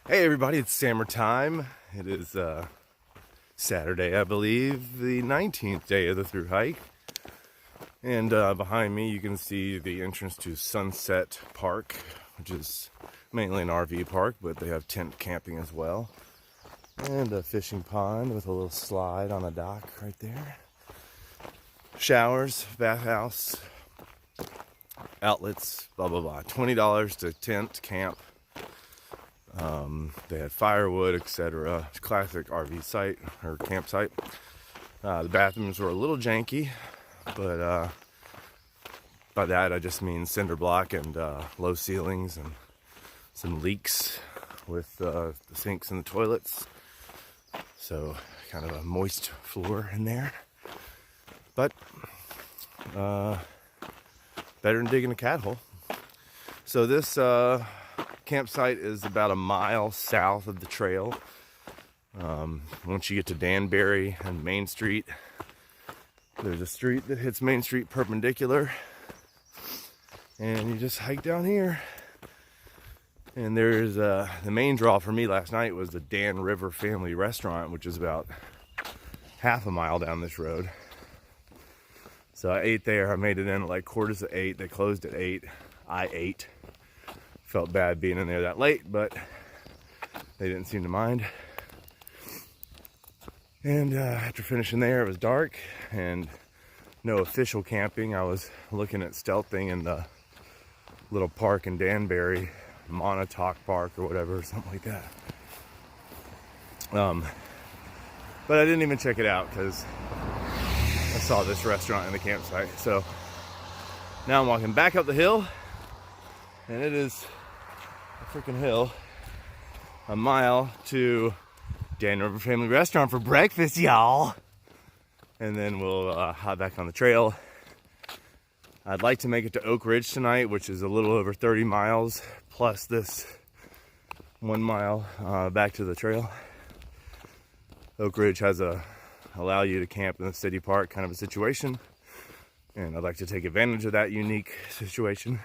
Hey everybody, it's summertime. It is Saturday, I believe, the 19th day of the thru hike. And behind me you can see the entrance to Sunset Park, which is mainly an RV park, but they have tent camping as well. And a fishing pond with a little slide on a dock right there. Showers, bathhouse, outlets, blah blah blah. $20 to tent camp. They had firewood, etc. Classic RV site or campsite. The bathrooms were a little janky, but by that I just mean cinder block and low ceilings and some leaks with the sinks and the toilets. So kind of a moist floor in there. But better than digging a cat hole. So this campsite is about a mile south of the trail. Once you get to Danbury and Main Street, there's a street that hits Main Street perpendicular, and you just hike down here. And there's the main draw for me last night was the Dan River Family Restaurant, which is about half a mile down this road. So I ate there. I made it in at like 7:45. They closed at 8. I ate. Felt bad being in there that late, but they didn't seem to mind. And after finishing there, it was dark and no official camping. I was looking at stealthing in the little park in Danbury, Montauk Park or whatever, something like that. But I didn't even check it out because I saw this restaurant in the campsite. So now I'm walking back up the hill, and it is a freaking hill, a mile to Dan River Family Restaurant for breakfast, y'all. And then we'll hop back on the trail. I'd like to make it to Oak Ridge tonight, which is a little over 30 miles, plus this 1 mile back to the trail. Oak Ridge has allow you to camp in the city park kind of a situation, and I'd like to take advantage of that unique situation.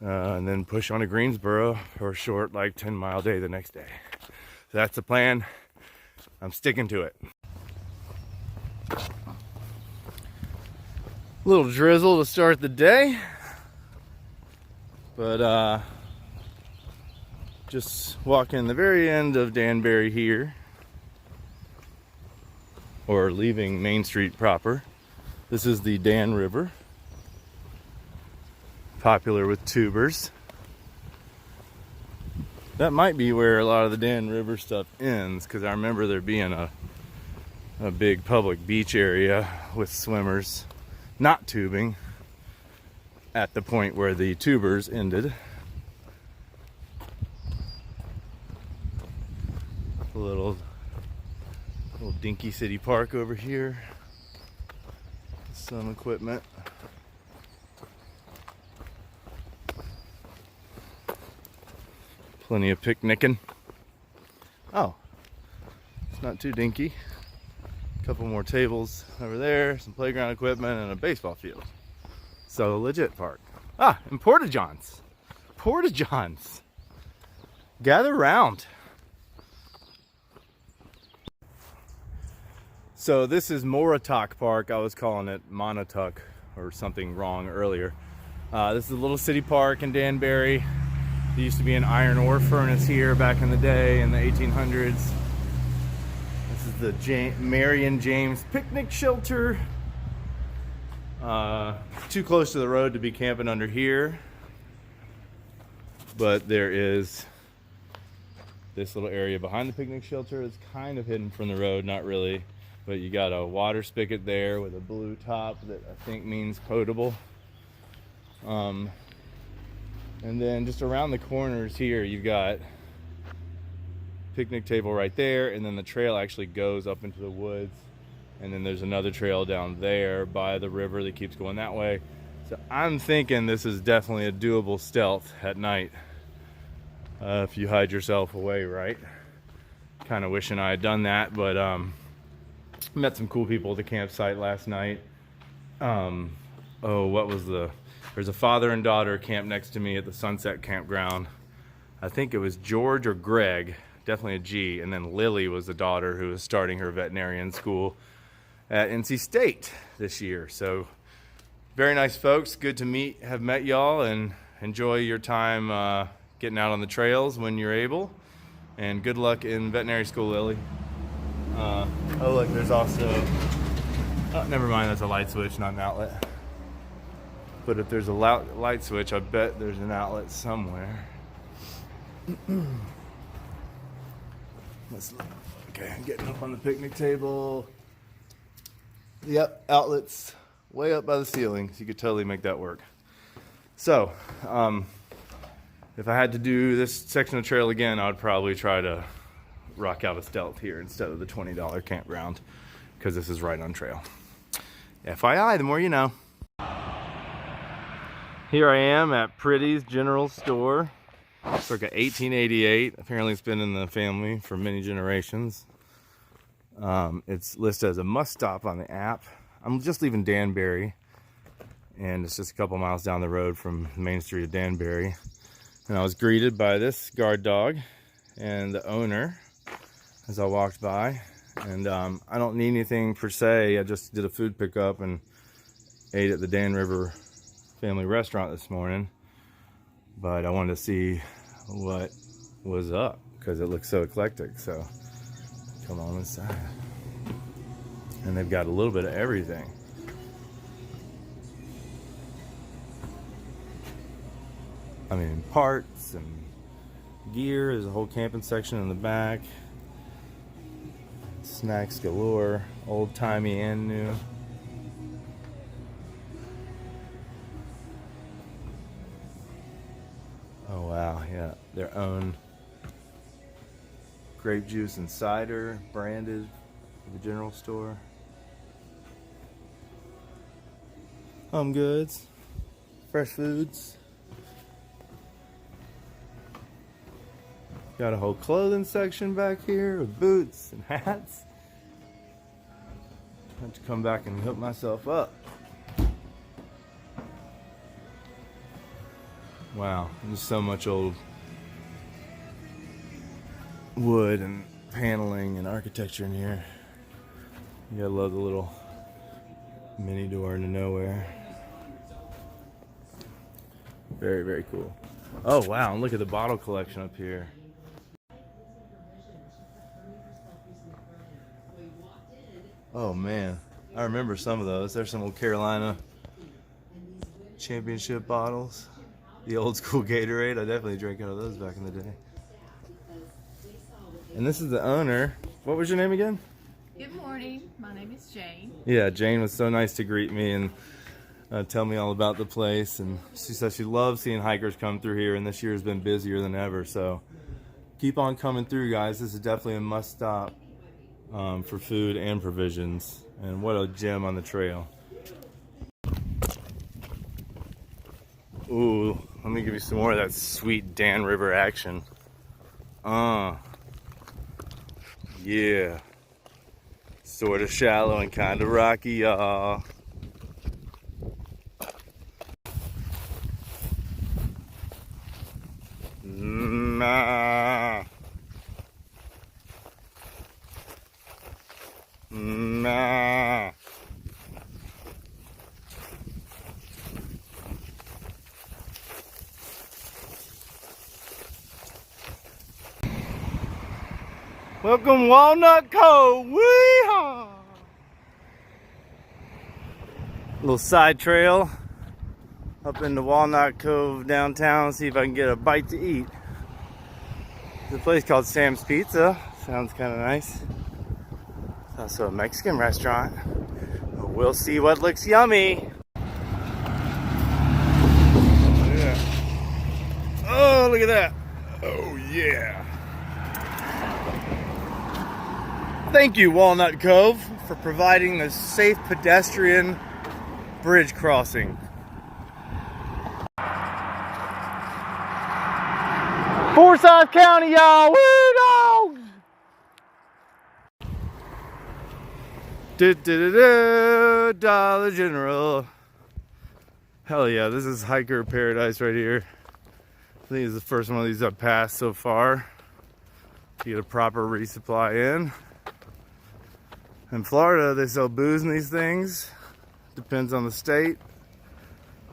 And then push on to Greensboro for a short, like 10-mile day the next day. So that's the plan. I'm sticking to it. Little drizzle to start the day, but just walking the very end of Danbury here, or leaving Main Street proper. This is the Dan River, popular with tubers. That might be where a lot of the Dan River stuff ends, because I remember there being a big public beach area with swimmers not tubing at the point where the tubers ended. A little dinky city park over here. Some equipment. Plenty of picnicking. Oh, it's not too dinky. A couple more tables over there, some playground equipment, and a baseball field. So legit park. Ah, and porta-johns. Porta-johns. Gather round. So this is Montauk Park. I was calling it Montauk or something wrong earlier. This is a little city park in Danbury. There used to be an iron ore furnace here back in the day in the 1800s. This is the Marion James picnic shelter. Too close to the road to be camping under here. But there is this little area behind the picnic shelter. It's kind of hidden from the road, not really. But you got a water spigot there with a blue top that I think means potable. And then just around the corners here, you've got picnic table right there, and then the trail actually goes up into the woods. And then there's another trail down there by the river that keeps going that way. So I'm thinking this is definitely a doable stealth at night. If you hide yourself away, right? Kind of wishing I had done that, but met some cool people at the campsite last night. There's a father and daughter camp next to me at the Sunset Campground. I think it was George or Greg, definitely a G, and then Lily was the daughter who was starting her veterinarian school at NC State this year. So very nice folks, good to have met y'all, and enjoy your time getting out on the trails when you're able, and good luck in veterinary school, Lily. Oh look, there's also, oh, never mind, that's a light switch, not an outlet. But if there's a light switch, I bet there's an outlet somewhere. Let's look. Okay, I'm getting up on the picnic table. Yep, outlets way up by the ceiling, so you could totally make that work. So, if I had to do this section of trail again, I would probably try to rock out a Stealth here instead of the $20 Campground, because this is right on trail. FYI, the more you know. Here I am at Pretty's General Store, circa 1888. Apparently it's been in the family for many generations. It's listed as a must stop on the app. I'm just leaving Danbury, and it's just a couple miles down the road from Main Street of Danbury. And I was greeted by this guard dog and the owner as I walked by. And I don't need anything per se. I just did a food pickup and ate at the Dan River Family Restaurant this morning. But I wanted to see what was up because it looks so eclectic. So come on inside. And they've got a little bit of everything. I mean, parts and gear. There's a whole camping section in the back. Snacks galore, old-timey and new. Oh wow, yeah, their own grape juice and cider, branded for the general store. Home goods, fresh foods. Got a whole clothing section back here with boots and hats. I have to come back and hook myself up. Wow, there's so much old wood and paneling and architecture in here. You gotta love the little mini door into nowhere. Very, very cool. Oh wow, and look at the bottle collection up here. Oh man, I remember some of those. There's some old Carolina Championship bottles. The old school Gatorade. I definitely drank out of those back in the day. And this is the owner. What was your name again? Good morning. My name is Jane. Yeah, Jane was so nice to greet me and tell me all about the place. And she said she loves seeing hikers come through here, and this year has been busier than ever. So keep on coming through, guys. This is definitely a must stop for food and provisions. And what a gem on the trail. Ooh, let me give you some more of that sweet Dan River action. Yeah. Sort of shallow and kind of rocky, y'all. Nah. Nah. Welcome Walnut Cove, wee-haw! Little side trail up into Walnut Cove downtown, see if I can get a bite to eat. There's a place called Sam's Pizza, sounds kind of nice. It's also a Mexican restaurant. But we'll see what looks yummy. Yeah. Oh, look at that. Oh, yeah. Thank you, Walnut Cove, for providing the safe pedestrian bridge crossing. Forsyth County, y'all! Woo, dogs! Dollar General. Hell yeah, this is hiker paradise right here. I think it's the first one of these I've passed so far to get a proper resupply in. In Florida, they sell booze in these things. Depends on the state.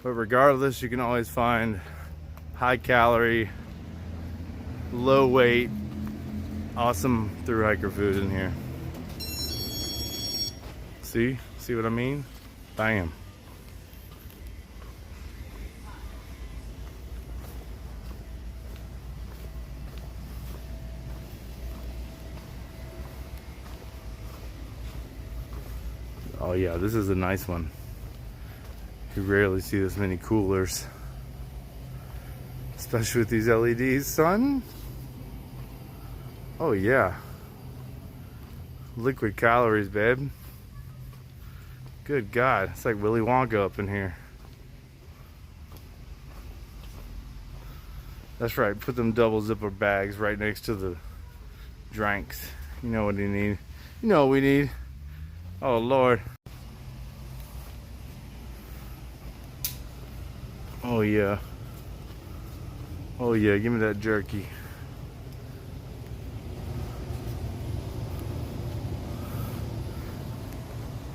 But regardless, you can always find high calorie, low weight, awesome thru hiker food in here. See what I mean? Bam. Oh yeah, this is a nice one. You rarely see this many coolers. Especially with these LEDs, son. Oh yeah. Liquid calories, babe. Good God, it's like Willy Wonka up in here. That's right, put them double zipper bags right next to the drinks. You know what you need. You know what we need. Oh Lord. Oh yeah. Oh yeah, give me that jerky.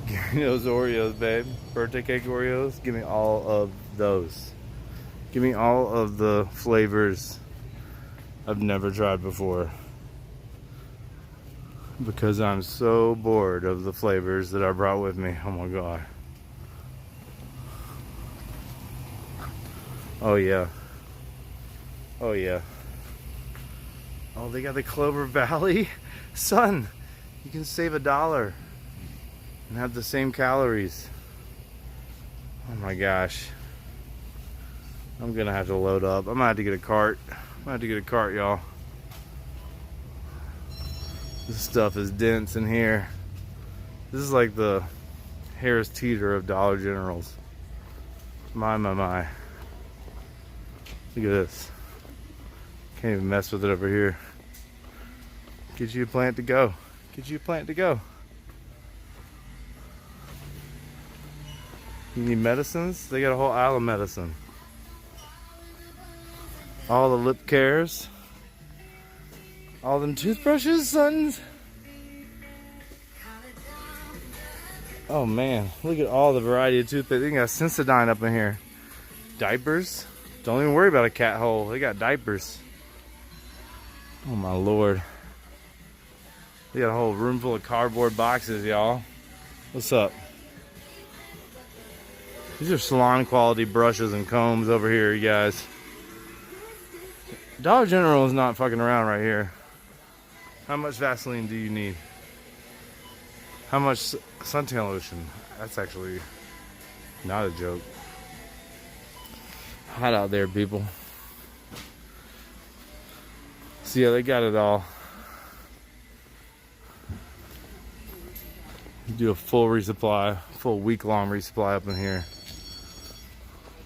Give me those Oreos, babe. Birthday cake Oreos. Give me all of those. Give me all of the flavors I've never tried before. Because I'm so bored of the flavors that I brought with me. Oh my God. Oh yeah. Oh yeah. Oh, they got the Clover Valley. Son, you can save $1 and have the same calories. Oh my gosh. I'm gonna have to load up. I'm gonna have to get a cart. I'm gonna have to get a cart, y'all. This stuff is dense in here. This is like the Harris Teeter of Dollar Generals. My. Look at this. Can't even mess with it over here. Get you a plant to go. Get you a plant to go. You need medicines? They got a whole aisle of medicine. All the lip cares. All them toothbrushes, sons. Oh man, look at all the variety of toothpaste. They got Sensodyne up in here. Diapers. Don't even worry about a cat hole. They got diapers. Oh my Lord. They got a whole room full of cardboard boxes, y'all. What's up? These are salon quality brushes and combs over here, you guys. Dollar General is not fucking around right here. How much Vaseline do you need? How much suntan lotion? That's actually not a joke. Hot out there, people. So yeah, they got it all. Do a full resupply, full week-long resupply up in here.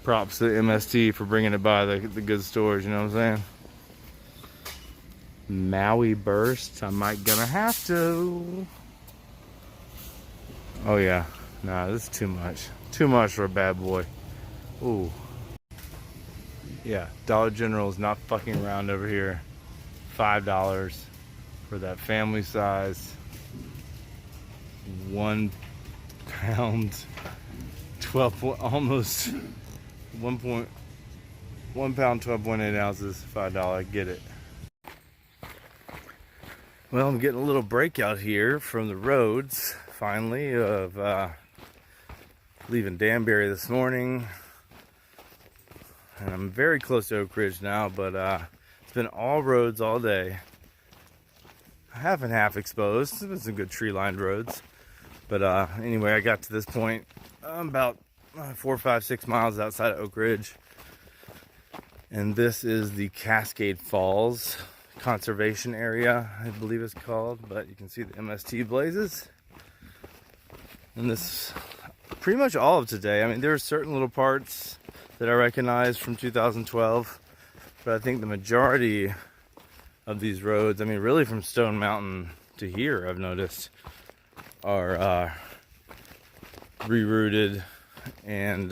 Props to MST for bringing it by the good stores, you know what I'm saying? Maui burst, I might gonna have to. Oh yeah, nah, this is too much. Too much for a bad boy. Ooh. Yeah, Dollar General is not fucking around over here. $5 for that family size 1 pound 1 pound 12.8 ounces, $5. Get it. Well, I'm getting a little breakout here from the roads finally of leaving Danbury this morning, and I'm very close to Oak Ridge now, but it's been all roads all day, half and half exposed. There's been some good tree-lined roads, but anyway, I got to this point about 4, 5, 6 miles outside of Oak Ridge, and this is the Cascade Falls Conservation Area, I believe it's called, but you can see the MST blazes. And this pretty much all of today. I mean, there are certain little parts that I recognize from 2012, but I think the majority of these roads, I mean, really from Stone Mountain to here, I've noticed, are rerouted, and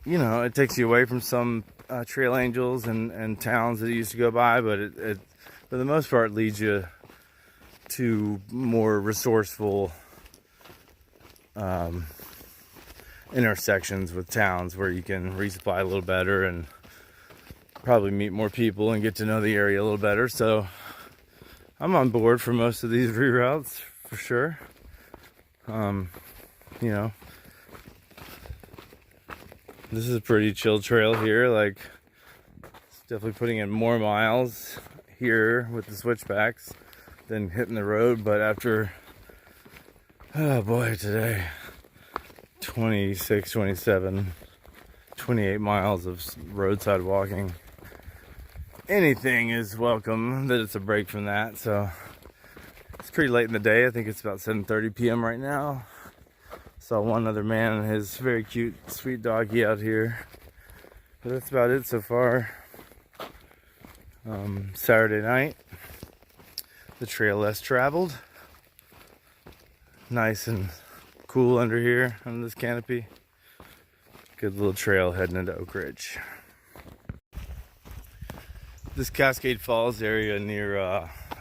you know, it takes you away from some trail angels and towns that it used to go by, but it for the most part leads you to more resourceful intersections with towns where you can resupply a little better and probably meet more people and get to know the area a little better. So I'm on board for most of these reroutes for sure. You know, this is a pretty chill trail here. Like, it's definitely putting in more miles here with the switchbacks than hitting the road. But after, oh boy, today 26, 27, 28 miles of roadside walking, anything is welcome that it's a break from that. So it's pretty late in the day. I think it's about 7:30 p.m. right now. Saw one other man and his very cute, sweet doggy out here. But that's about it so far. Saturday night, the trail less traveled. Nice and cool under here under this canopy. Good little trail heading into Oak Ridge. This Cascade Falls area near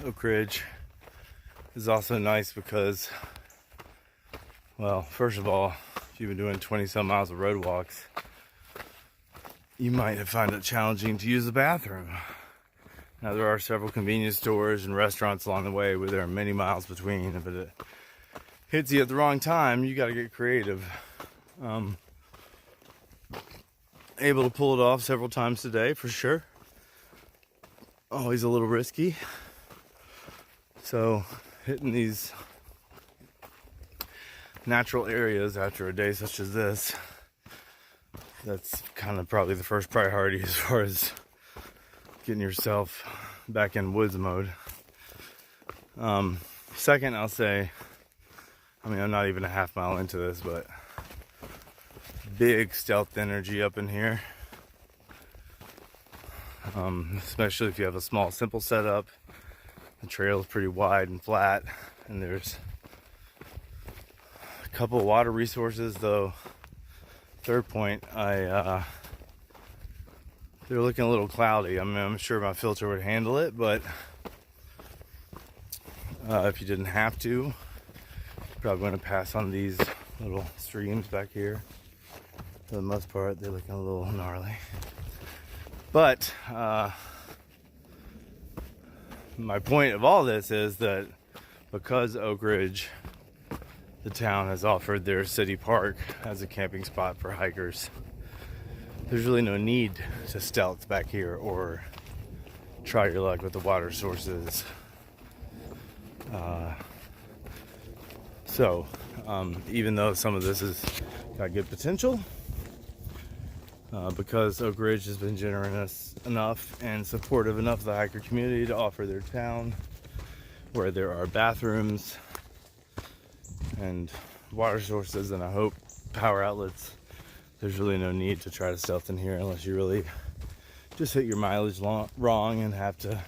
Oak Ridge is also nice because, well, first of all, if you've been doing 20 some miles of road walks, you might find it challenging to use the bathroom. Now, there are several convenience stores and restaurants along the way where there are many miles between. If it hits you at the wrong time, you got to get creative. Able to pull it off several times today for sure. Always a little risky. So hitting these natural areas after a day such as this, that's kind of probably the first priority as far as getting yourself back in woods mode. Second, I'll say, I mean, I'm not even a half mile into this, but big stealth energy up in here. Especially if you have a small, simple setup. The trail is pretty wide and flat, and there's a couple of water resources, though. Third point, they're looking a little cloudy. I mean, I'm sure my filter would handle it, but if you didn't have to, you're probably going to pass on these little streams back here. For the most part, they're looking a little gnarly. But my point of all this is that because Oak Ridge, the town, has offered their city park as a camping spot for hikers, there's really no need to stealth back here or try your luck with the water sources. So even though some of this has got good potential, because Oak Ridge has been generous enough and supportive enough of the hiker community to offer their town where there are bathrooms and water sources and I hope power outlets, there's really no need to try to stealth in here unless you really just hit your mileage wrong and have to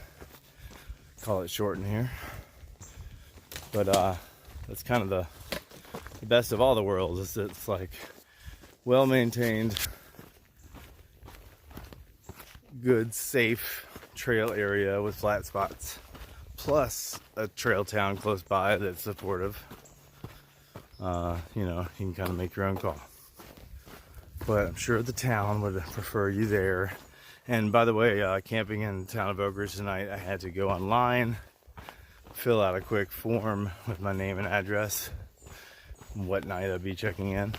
call it short in here. But that's kind of the best of all the worlds, is it's like well maintained, good, safe trail area with flat spots, plus a trail town close by that's supportive. You know, you can kind of make your own call. But I'm sure the town would prefer you there. And by the way, camping in the town of Oak Ridge tonight, I had to go online, fill out a quick form with my name and address, what night I'd be checking in.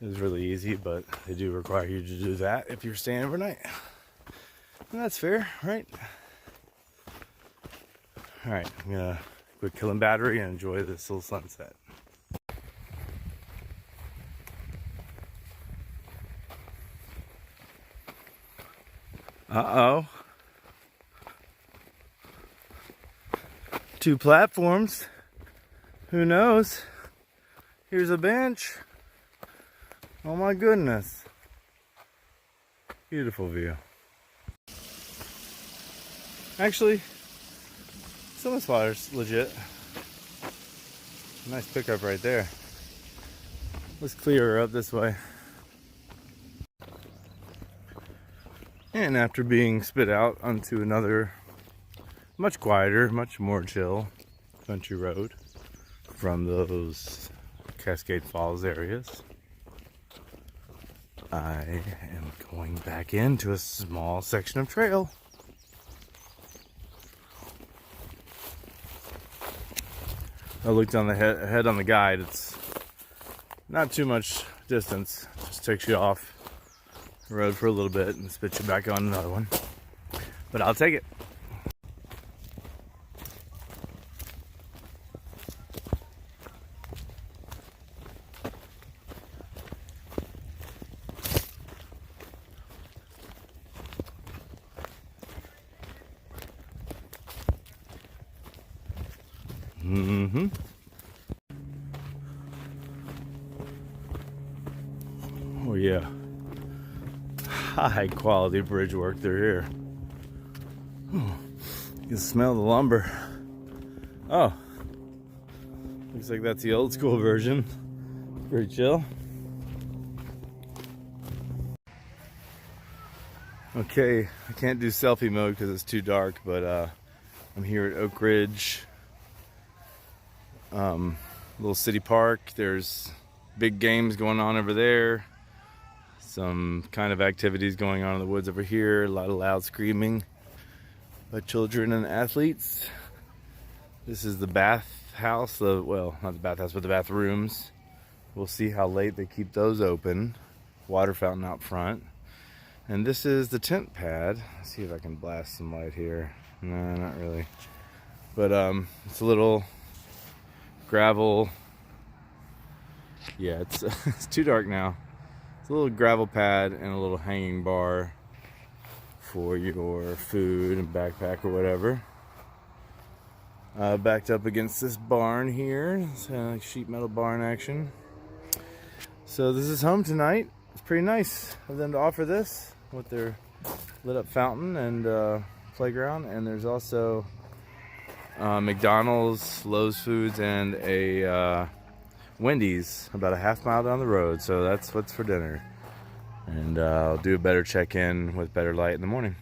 It was really easy, but they do require you to do that if you're staying overnight. And that's fair, right? Alright, I'm gonna quit killing battery and enjoy this little sunset. Uh-oh. 2 platforms. Who knows? Here's a bench. Oh my goodness. Beautiful view. Actually, some of the spot's legit. Nice pickup right there. Let's clear her up this way. And after being spit out onto another much quieter, much more chill country road from those Cascade Falls areas, I am going back into a small section of trail. I looked on the head on the guide. It's not too much distance. Just takes you off the road for a little bit and spits you back on another one. But I'll take it. Mm-hmm. Oh yeah. High quality bridge work through here. You can smell the lumber. Oh. Looks like that's the old school version. Pretty chill. Okay, I can't do selfie mode because it's too dark, but I'm here at Oak Ridge. Little city park. There's big games going on over there. Some kind of activities going on in the woods over here. A lot of loud screaming by children and athletes. This is the bathhouse. Well, not the bathhouse, but the bathrooms. We'll see how late they keep those open. Water fountain out front. And this is the tent pad. Let's see if I can blast some light here. No, not really. But it's a little gravel. Yeah, it's it's too dark now. It's a little gravel pad and a little hanging bar for your food and backpack or whatever. Backed up against this barn here. It's like sheet metal barn action. So this is home tonight. It's pretty nice of them to offer this with their lit up fountain and playground. And there's also McDonald's, Lowe's Foods, and a Wendy's about a half mile down the road. So that's what's for dinner. And I'll do a better check-in with better light in the morning.